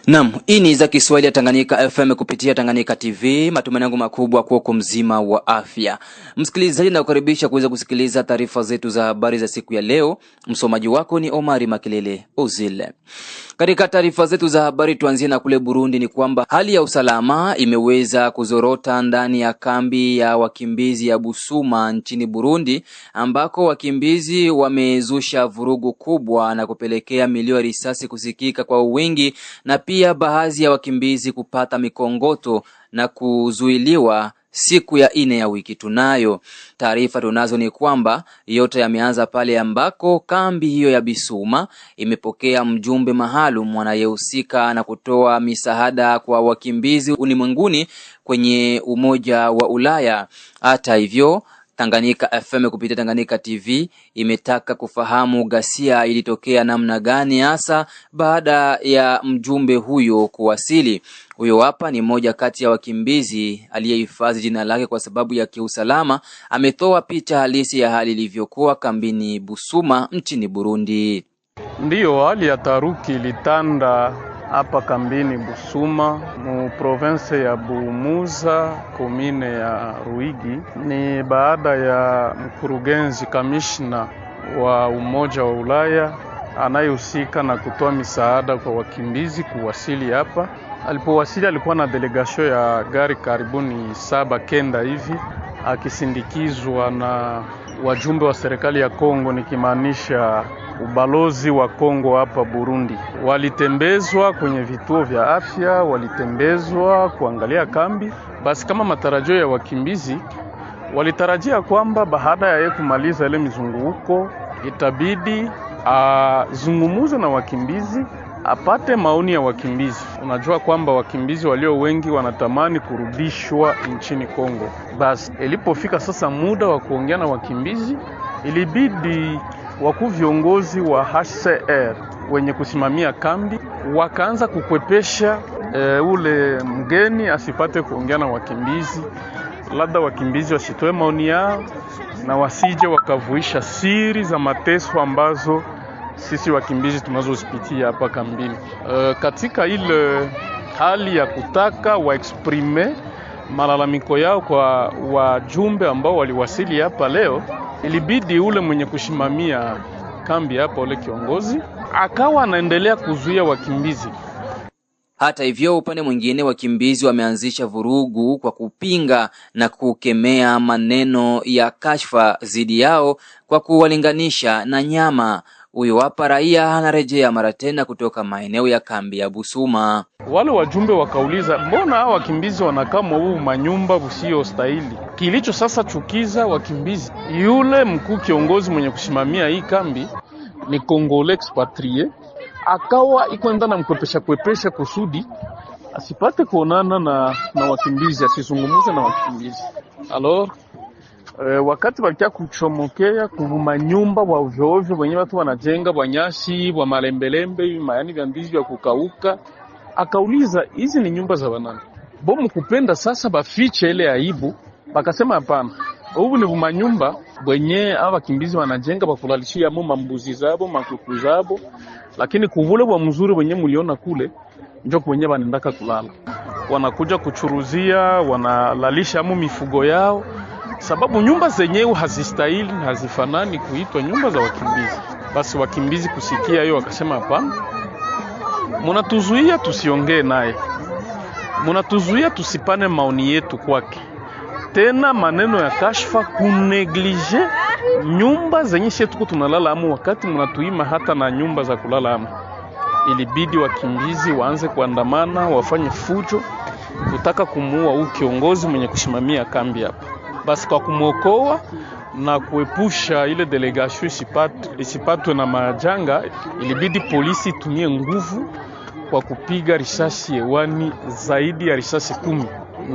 Naam, hii ni za Kiswahili ya Tanganyika FM kupitia Tanganyika TV. Matumaini yangu makubwa kwa uko mzima wa afya. Msikilizaji, na kukaribisha kuweza kusikiliza taarifa zetu za habari za siku ya leo. Msomaji wako ni Omari Makelele Ozile. Katika taarifa zetu za habari tuanzie na kule Burundi ni kwamba hali ya usalama imeweza kuzorota ndani ya kambi ya wakimbizi ya Busuma nchini Burundi, ambako wakimbizi wamezusha vurugu kubwa na kupelekea milio ya risasi kusikika kwa wingi, na pia baadhi ya wakimbizi kupata mikongoto na kuzuiliwa siku ya 4 ya wiki tunayo. Taarifa tunazo ni kwamba yote yameanza pale ambako kambi hiyo ya Busuma imepokea mjumbe maalum anayehusika na kutoa misaada kwa wakimbizi ulimwenguni kwenye Umoja wa Ulaya. Hata hivyo, Tanganyika FM kupitia Tanganyika TV imetaka kufahamu ghasia ilitokea namna gani hasa baada ya mjumbe huyo kuwasili. Huyo hapa ni mmoja kati ya wakimbizi aliyehifadhi jina lake kwa sababu ya kiusalama. Ametoa picha halisi ya hali ilivyokuwa kambini Busuma nchini Burundi. Ndiyo, hali ya taharuki ilitanda hapa kambini Busuma mu province ya Buhumuza, komine ya Ruigi. Ni baada ya mkurugenzi kamishna wa Umoja wa Ulaya anayehusika na kutoa misaada kwa wakimbizi kuwasili hapa. Alipowasili alikuwa na delegasyon ya gari karibuni 7-9 hivi, akisindikizwa na wajumbe wa serikali ya Kongo, nikimaanisha ubalozi wa Kongo hapa Burundi. Walitembezwa kwenye vituo vya afya, walitembezwa kuangalia kambi. Basi kama matarajio ya wakimbizi, walitarajia kwamba baada ya kumaliza ile mizunguko itabidi azungumuze na wakimbizi, apate maoni ya wakimbizi. Unajua kwamba wakimbizi walio wengi wanatamani kurudishwa nchini Kongo. Basi ilipofika sasa muda wa kuongea na wakimbizi, ilibidi wakuu viongozi wa HCR wenye kusimamia kambi wakaanza kukwepesha ule mgeni asipate kuongea na wakimbizi, labda wakimbizi wasitoe maoni yao na wasije wakavuisha siri za mateso ambazo sisi wakimbizi tunazozipitia hapa kambini. Katika ile hali ya kutaka waexprime malalamiko yao kwa wajumbe ambao waliwasili hapa leo, ilibidi ule mwenye kushimamia kambi hapa, ule kiongozi, akawa anaendelea kuzuia wakimbizi. Hata hivyo, upande mwingine wakimbizi wameanzisha vurugu kwa kupinga na kukemea maneno ya kashfa zidi yao kwa kuwalinganisha na nyama. Huyo hapa raia anarejea mara tena kutoka maeneo ya kambi ya Busuma. Wale wajumbe wakauliza, mbona hao wakimbizi wanakaa mwa manyumba busio stahili? Kilicho sasa chukiza wakimbizi, yule mkuu kiongozi mwenye kusimamia hii kambi ni Congolais expatrié, akawa ikwenda na kwepesha kusudi asipate kuonana na wakimbizi, asizungumuze na wakimbizi. Alors wakati walikia kuchomokea kuvuma nyumba wa ovyo wenye watu wanajenga wanyasi wa malembelembe mayani vya ndizi vya kukauka, akauliza hizi ni nyumba za wanani? Bomu kupenda sasa bafiche ile aibu, bakasema hapana, hubu ni vuma nyumba wenye hawa wakimbizi wanajenga bakulalishia mo mbuzi zabo, makuku zabo, lakini kuvule wa mzuri wenye muliona kule ndio kwenye wanaendaka kulala, wanakuja kuchuruzia, wanalalisha mo mifugo yao, sababu nyumba zenyewe hazistahili, hazifanani kuitwa nyumba za wakimbizi. Basi wakimbizi kusikia hiyo wakasema hapana, munatuzuia tusiongee naye, munatuzuia tusipane maoni yetu kwake, tena maneno ya kashfa, kuneglige nyumba zenye shetu tunalala amu, wakati munatuima hata na nyumba za kulala amu. Ilibidi wakimbizi waanze kuandamana, wafanye fujo kutaka kumuua huyu kiongozi mwenye kusimamia kambi hapa. Basi kwa kumuokoa na kuepusha ile delegation isipatwe na majanga, ilibidi polisi itumie nguvu kwa kupiga risasi hewani zaidi ya risasi 10,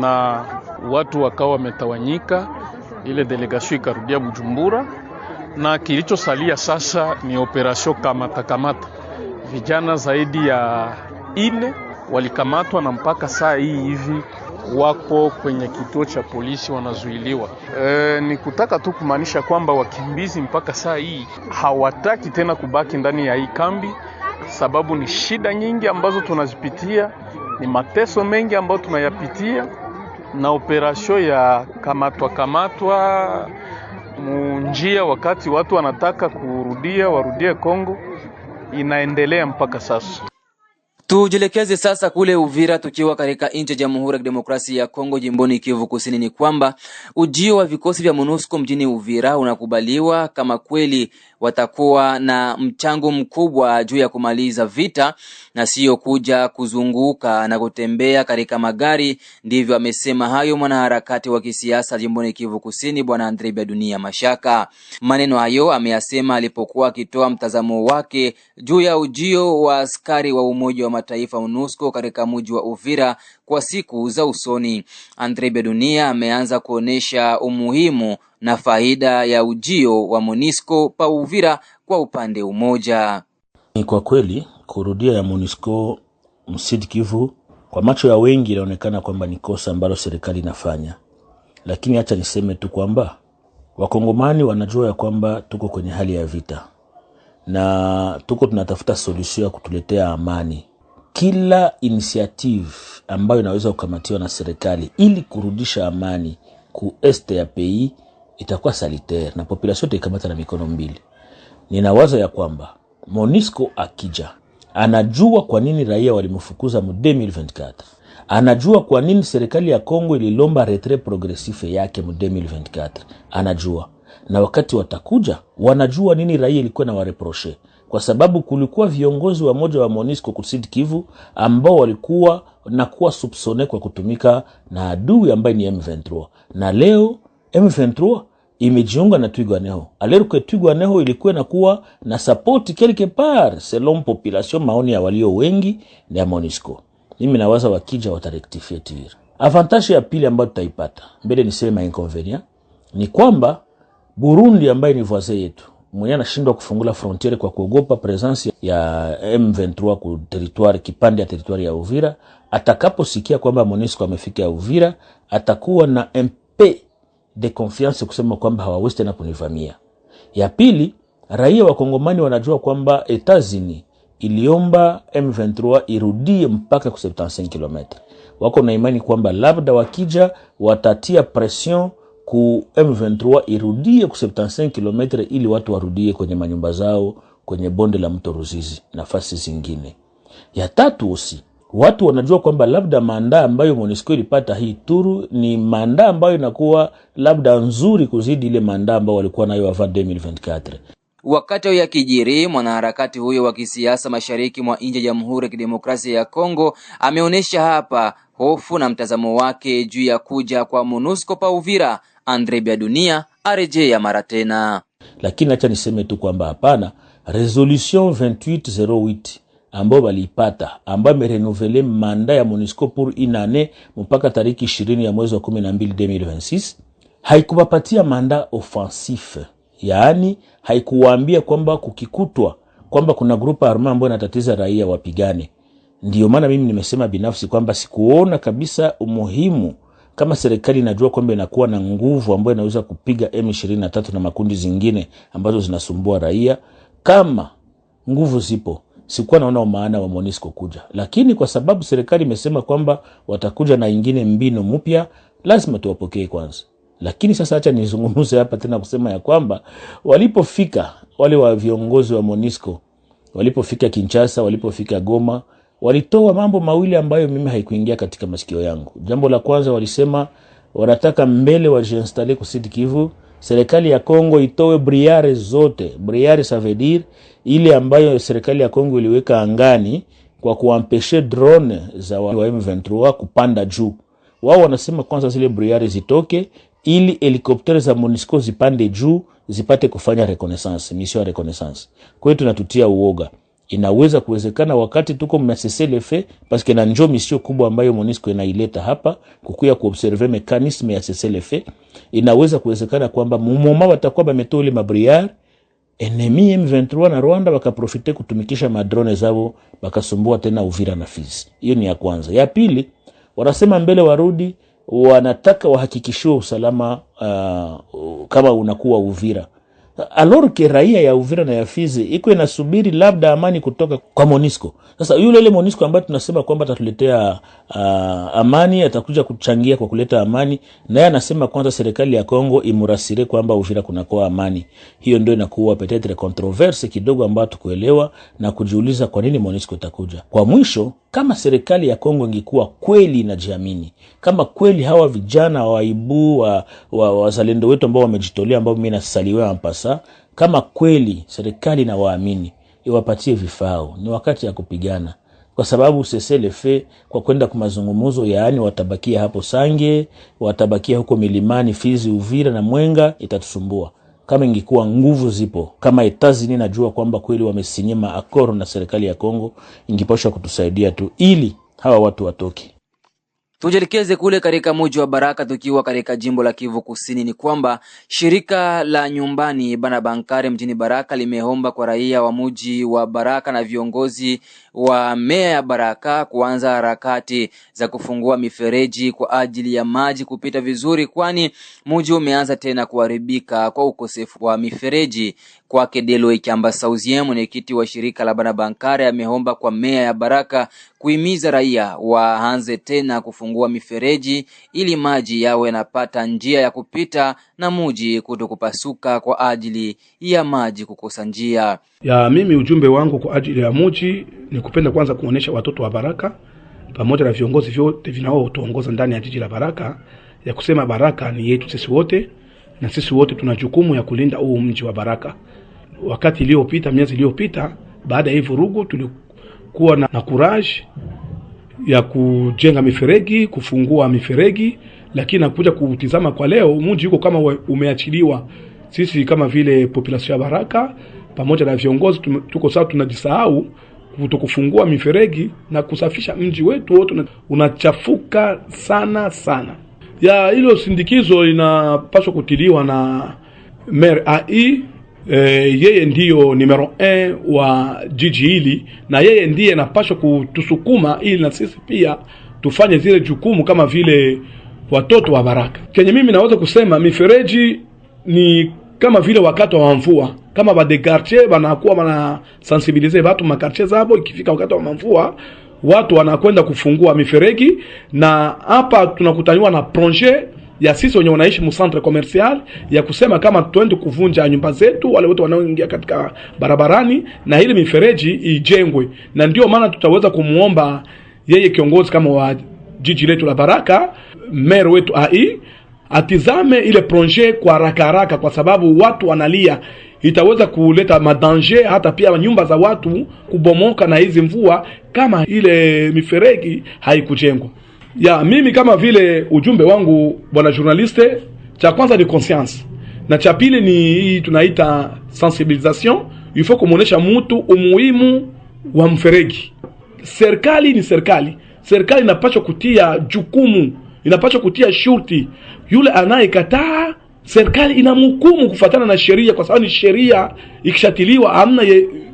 na watu wakawa wametawanyika. Ile delegation ikarudia Bujumbura, na kilichosalia sasa ni operation kamata. Vijana zaidi ya 4 walikamatwa na mpaka saa hii hivi wako kwenye kituo cha polisi wanazuiliwa. Ni kutaka tu kumaanisha kwamba wakimbizi mpaka saa hii hawataki tena kubaki ndani ya hii kambi, sababu ni shida nyingi ambazo tunazipitia, ni mateso mengi ambayo tunayapitia, na operasyon ya kamatwa munjia wakati watu wanataka warudie Kongo inaendelea mpaka sasa. Tujelekeze sasa kule Uvira, tukiwa katika nchi ya Jamhuri ya Kidemokrasia ya Kongo, jimboni Kivu Kusini. Ni kwamba ujio wa vikosi vya MONUSCO mjini Uvira unakubaliwa kama kweli watakuwa na mchango mkubwa juu ya kumaliza vita na sio kuja kuzunguka na kutembea katika magari. Ndivyo amesema hayo mwanaharakati wa kisiasa jimboni Kivu Kusini, Bwana Andre Biadunia Mashaka. Maneno hayo ameyasema alipokuwa akitoa mtazamo wake juu ya ujio wa askari wa Umoja wa Mataifa MONUSCO katika mji wa Uvira kwa siku za usoni. Andre Biadunia ameanza kuonesha umuhimu na faida ya ujio wa MONUSCO pa Uvira kwa upande umoja. Ni kwa kweli kurudia ya MONUSCO Sud Kivu kwa macho ya wengi inaonekana kwamba ni kosa ambalo serikali inafanya. Lakini acha niseme tu kwamba Wakongomani wanajua ya kwamba tuko kwenye hali ya vita na tunatafuta solution ya kutuletea amani. Kila initiative ambayo inaweza kukamatiwa na serikali ili kurudisha amani ku este ya pays itakuwa salitaire na population itakamata na mikono mbili. Ninawaza ya kwamba MONUSCO akija, anajua kwa nini raia walimfukuza mu 2024. Anajua kwa nini serikali ya Kongo ililomba retrait progressif yake mu 2024. Anajua. Na wakati watakuja, wanajua nini raia ilikuwa na wareproche. Kwa sababu kulikuwa viongozi wa moja wa MONUSCO kusidi Kivu ambao walikuwa na kuwa soupçonné kwa kutumika na adui ambaye ni M23. Na leo M23 imejiunga na Twirwaneho. Alors que Twirwaneho ilikuwa na kuwa na support quelque part selon population, maoni ya walio wengi na ya MONUSCO. Mimi nawaza wakija watarectifier tir. Avantage ya pili ambayo tutaipata, mbele nisema inconvénient, ni kwamba Burundi ambaye ni voisin yetu, mwenye anashindwa kufungula frontiere kwa kuogopa presence ya M23 ku territoire kipande ya territoire ya Uvira, atakaposikia kwamba MONUSCO amefika ya Uvira, atakuwa na MP de confiance kusema kwamba hawawezi tena kunivamia. Ya pili, raia wa Kongomani wanajua kwamba Etats-Unis iliomba M23 irudie mpaka ku 75 km. Wako na imani kwamba labda wakija watatia pression ku M23 irudie ku 75 km ili watu warudie kwenye manyumba zao kwenye bonde la mto Ruzizi nafasi zingine. Ya tatu usi, watu wanajua kwamba labda manda ambayo MONUSCO ilipata hii turu ni manda ambayo inakuwa labda nzuri kuzidi ile manda ambayo walikuwa nayo avant 2024. Wakati ya kijiri, mwanaharakati huyo wa kisiasa mashariki mwa nchi ya Jamhuri ya Kidemokrasia ya Kongo ameonesha hapa hofu na mtazamo wake juu ya kuja kwa MONUSCO pa Uvira. Andre Biadunia arejea mara tena. Lakini acha niseme tu kwamba hapana, resolution 2808 ambayo walipata, ambayo merenouveler manda ya MONUSCO pour une année mpaka tariki 20 ya mwezi wa 12 2026, haikuwapatia manda offensif. Yaani haikuwaambia kwamba kukikutwa kwamba kuna grupa arma ambayo inatatiza raia wapigane. Ndiyo maana mimi nimesema binafsi kwamba sikuona kabisa umuhimu, kama serikali inajua kwamba inakuwa na nguvu ambayo inaweza kupiga M23 na makundi zingine ambazo zinasumbua raia, kama nguvu zipo, sikuwa naona maana wa MONUSCO kuja. Lakini kwa sababu serikali imesema kwamba watakuja na ingine mbinu mpya, lazima tuwapokee kwanza. Lakini sasa acha nizungumze hapa tena kusema ya kwamba walipofika wale wa viongozi wa MONUSCO, walipofika Kinshasa, walipofika Goma, walitoa mambo mawili ambayo mimi haikuingia katika masikio yangu. Jambo la kwanza, walisema wanataka mbele wajiinstale ku Sud Kivu, serikali ya Kongo itoe briare zote. Briare ça veut dire ile ambayo serikali ya Kongo iliweka angani kwa kuampeshe drone za wa M23 kupanda juu. Wao wanasema kwanza zile briare zitoke ili helikopteri za MONUSCO zipande juu zipate kufanya reconnaissance, mission ya reconnaissance. Kwa hiyo tunatutia uoga. Inaweza kuwezekana wakati tuko mnasese le fait parce que na njo mission kubwa ambayo MONUSCO inaileta hapa kukuya kuobserver mekanisme ya cessez le fait, inaweza kuwezekana kwamba mumoma watakuwa bametoa ile mabriare, enemy M23 na Rwanda wakaprofite kutumikisha madrone zao bakasumbua tena Uvira na Fizi. Hiyo ni ya kwanza. Ya pili, wanasema mbele warudi, wanataka wahakikishiwe usalama kama unakuwa Uvira. alors que raia ya Uvira na ya Fizi iko inasubiri labda amani kutoka kwa MONUSCO. Sasa yule MONUSCO ambaye tunasema kwamba atatuletea amani, atakuja kuchangia kwa kuleta amani, naye anasema kwanza serikali ya Kongo imurasire kwamba Uvira kunakuwa amani. Hiyo ndio inakuwa peut-être controverse kidogo ambayo tukuelewa na kujiuliza kwa nini MONUSCO itakuja. Kwa mwisho, kama serikali ya Kongo ingekuwa kweli inajiamini, kama kweli hawa vijana waibu wazalendo wetu ambao wamejitolea, ambao mimi nasaliwa mpasa, kama kweli serikali na waamini, iwapatie vifao, ni wakati ya kupigana. Kwa sababu seselefe kwa kwenda kwa mazungumzo, yaani watabakia hapo Sange, watabakia huko milimani Fizi, Uvira na Mwenga, itatusumbua. Kama ingekuwa nguvu zipo, kama Etazini najua kwamba kweli wamesinyima akoro na serikali ya Kongo, ingepaswa kutusaidia tu ili hawa watu watoke. Tujelekeze kule katika mji wa Baraka, tukiwa katika jimbo la Kivu Kusini. Ni kwamba shirika la nyumbani Bana Bankare mjini Baraka limeomba kwa raia wa mji wa Baraka na viongozi wa meya ya Baraka kuanza harakati za kufungua mifereji kwa ajili ya maji kupita vizuri, kwani mji umeanza tena kuharibika kwa ukosefu wa mifereji. Kwake Deloi Kyambasauzie, mwenyekiti wa shirika la Bana Bankare, ameomba kwa meya ya Baraka kuhimiza raia waanze tena kufungua mifereji ili maji yawe yanapata njia ya kupita na mji kutokupasuka kwa ajili ya maji kukosa njia. Mimi ujumbe wangu kwa ajili ya mji ni kupenda kwanza kuonesha watoto wa Baraka pamoja na viongozi vyote vinaotuongoza ndani ya jiji la Baraka ya kusema Baraka ni yetu sisi wote, na sisi wote tuna jukumu ya kulinda huu mji wa Baraka. Wakati iliyopita, miezi iliyopita, baada ya vurugu tulikuwa na courage ya kujenga miferegi, kufungua miferegi, lakini nakuja kutizama kwa leo mji uko kama umeachiliwa. Sisi kama vile population ya Baraka pamoja na viongozi tuko sawa, tunajisahau kutokufungua miferegi na kusafisha mji wetu wote, unachafuka sana sana. Hilo sindikizo inapaswa kutiliwa na Maire AI. Yeye ndiyo numero 1 wa jiji hili, na yeye ndiye anapaswa kutusukuma ili na sisi pia tufanye zile jukumu kama vile watoto wa Baraka. Kenye mimi naweza kusema mifereji ni kama vile wakati wa mvua, kama ba de quartier banakuwa bana sensibiliser watu ma quartier zabo, ikifika wakati wa mvua watu wanakwenda kufungua miferegi. Na hapa tunakutaniwa na projet ya sisi wenye wanaishi mu centre commercial ya kusema kama tuende kuvunja nyumba zetu wale wote wanaoingia katika barabarani na ile mifereji ijengwe. Na ndio maana tutaweza kumuomba yeye kiongozi kama wa jiji letu la Baraka, maire wetu AI, atizame ile projet kwa haraka, kwa sababu watu wanalia, itaweza kuleta madanger hata pia nyumba za watu kubomoka na hizi mvua kama ile miferegi haikujengwa. Mimi kama vile ujumbe wangu bwana journaliste, cha kwanza ni conscience, na cha pili ni hii tunaita sensibilisation. Il faut kumuonesha mtu umuhimu wa mferegi. Serikali ni serikali, serikali inapaswa kutia jukumu, inapaswa kutia shurti. Yule anayekataa, serikali inamhukumu kufuatana na sheria, kwa sababu ni sheria ikishatiliwa, hamna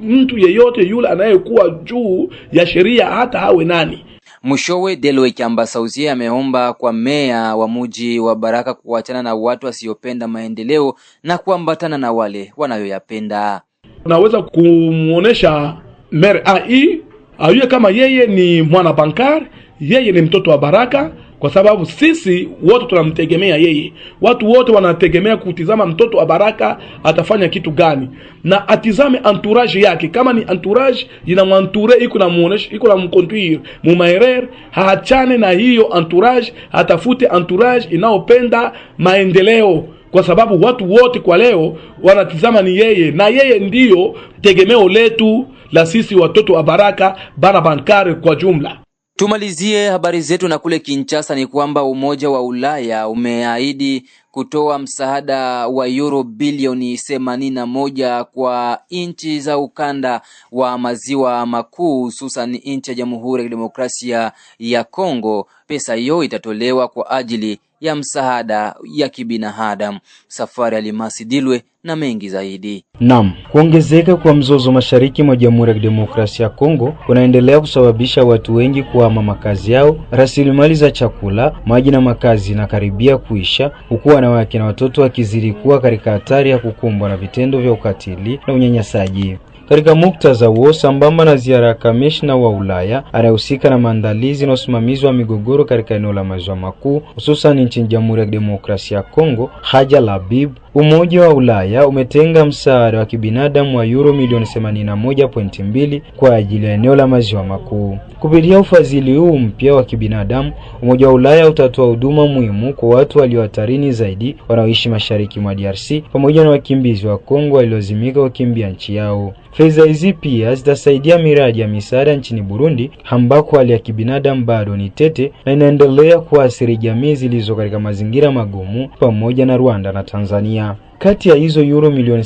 mtu yeyote yule anayekuwa juu ya sheria hata hawe nani. Mwishowe, Deloi Kyambasauzie ameomba kwa meya wa mji wa Baraka kuachana na watu wasiopenda maendeleo na kuambatana na wale wanayoyapenda. Unaweza kumuonesha Maire AI ayue kama yeye ni mwana Bankare, yeye ni mtoto wa Baraka, kwa sababu sisi wote tunamtegemea yeye. Watu wote wanategemea kutizama mtoto wa Baraka atafanya kitu gani, na atizame entourage yake. Kama ni entourage inamwanture, iko na muonesha, iko na mconduire mu maire, haachane na hiyo entourage, atafute entourage inaopenda maendeleo, kwa sababu watu wote kwa leo wanatizama ni yeye, na yeye ndiyo tegemeo letu la sisi watoto wa Baraka, Bana Bankare kwa jumla. Tumalizie habari zetu na kule Kinshasa. Ni kwamba Umoja wa Ulaya umeahidi kutoa msaada wa euro bilioni 81 kwa nchi za ukanda wa maziwa makuu, hususan nchi ya Jamhuri ya Demokrasia ya Kongo. Pesa hiyo itatolewa kwa ajili ya msaada ya kibinadamu. Safari Alimasi Dilwe na mengi zaidi. Naam, kuongezeka kwa mzozo mashariki mwa Jamhuri ya Kidemokrasia ya Kongo kunaendelea kusababisha watu wengi kuhama makazi yao. Rasilimali za chakula, maji na makazi na karibia kuisha, huku wanawake na watoto wakizidi kuwa katika hatari ya kukumbwa na vitendo vya ukatili na unyanyasaji. Katika muktadha huo, sambamba na ziara ya kamishna wa Ulaya anayehusika na maandalizi na usimamizi wa migogoro katika eneo la Maziwa Makuu, hususan nchini Jamhuri ya Kidemokrasia ya Kongo, Haja Labib, Umoja wa Ulaya umetenga msaada wa kibinadamu wa euro milioni 81.2 kwa ajili ya eneo la Maziwa Makuu. Kupitia ufadhili huu mpya wa kibinadamu, Umoja wa Ulaya utatoa huduma muhimu kwa watu walio hatarini zaidi wanaoishi mashariki mwa DRC pamoja na wakimbizi wa Kongo waliolazimika kukimbia nchi yao. Fedha hizi pia zitasaidia miradi ya misaada nchini Burundi ambako hali ya kibinadamu bado ni tete na inaendelea kuathiri jamii zilizo katika mazingira magumu, pamoja na Rwanda na Tanzania. Kati ya hizo euro milioni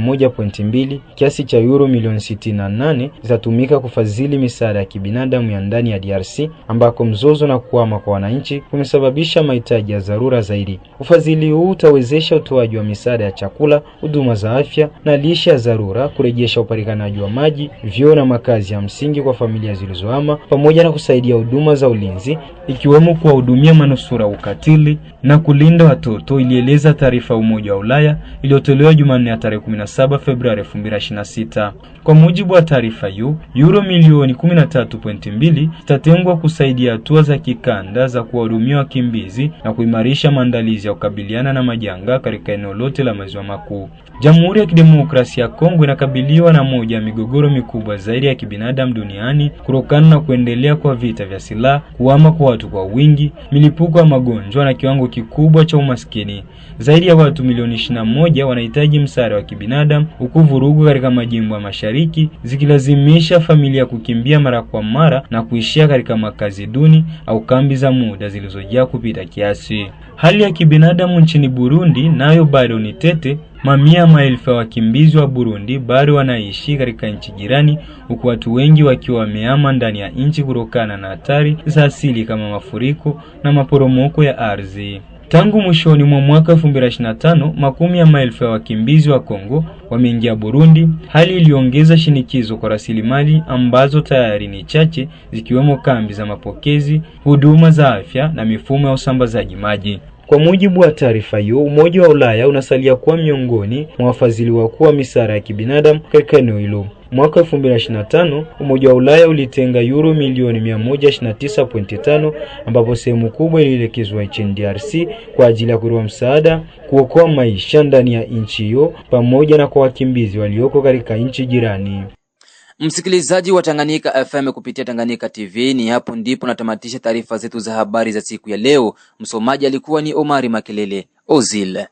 31.2, kiasi cha euro milioni 68 zitatumika kufadhili misaada ya kibinadamu ya ndani ya DRC ambako mzozo na kuhama kwa wananchi kumesababisha mahitaji ya dharura zaidi. Ufadhili huu utawezesha utoaji wa misaada ya chakula, huduma za afya na lishe ya dharura, kurejesha upatikanaji wa maji, vyoo na makazi ya msingi kwa familia zilizohama, pamoja na kusaidia huduma za ulinzi ikiwemo kuwahudumia manusura ukatili na kulinda watoto, ilieleza taarifa Umoja wa Ulaya iliyotolewa Jumanne ya tarehe 17 Februari 2026. Kwa mujibu wa taarifa hiyo, euro milioni 13.2 zitatengwa kusaidia hatua za kikanda za kuwahudumia wakimbizi na kuimarisha maandalizi ya kukabiliana na majanga katika eneo lote la Maziwa Makuu. Jamhuri ya Kidemokrasia ya Kongo inakabiliwa na moja ya migogoro mikubwa zaidi ya kibinadamu duniani kutokana na kuendelea kwa vita vya silaha, kuhama kwa watu kwa wingi, milipuko ya magonjwa na kiwango kikubwa cha umaskini. Zaidi ya watu milioni 21 wanahitaji msaada wa kibinadamu, huku vurugu katika majimbo ya mashariki zikilazimisha familia kukimbia mara kwa mara na kuishia katika makazi duni au kambi za muda zilizojaa kupita kiasi. Hali ya kibinadamu nchini Burundi nayo bado ni tete. Mamia maelfu ya wakimbizi wa Burundi bado wanaishi katika nchi jirani, huku watu wengi wakiwa wamehama ndani ya nchi kutokana na hatari za asili kama mafuriko na maporomoko ya ardhi. Tangu mwishoni mwa mwaka 2025, makumi ya maelfu ya wakimbizi wa Kongo wameingia Burundi, hali iliongeza shinikizo kwa rasilimali ambazo tayari ni chache, zikiwemo kambi za mapokezi, huduma za afya na mifumo ya usambazaji maji. Kwa mujibu wa taarifa hiyo, Umoja wa Ulaya unasalia kuwa miongoni mwa wafadhili wakuu wa misaada ya kibinadamu katika eneo hilo. Mwaka 2025, Umoja wa Ulaya ulitenga euro milioni 129.5 ambapo sehemu kubwa ilielekezwa nchini DRC kwa ajili ya kutoa msaada, kuokoa maisha ndani ya nchi hiyo pamoja na kwa wakimbizi walioko katika nchi jirani. Msikilizaji wa Tanganyika FM kupitia Tanganyika TV, ni hapo ndipo natamatisha taarifa zetu za habari za siku ya leo. Msomaji alikuwa ni Omari Makelele Ozil.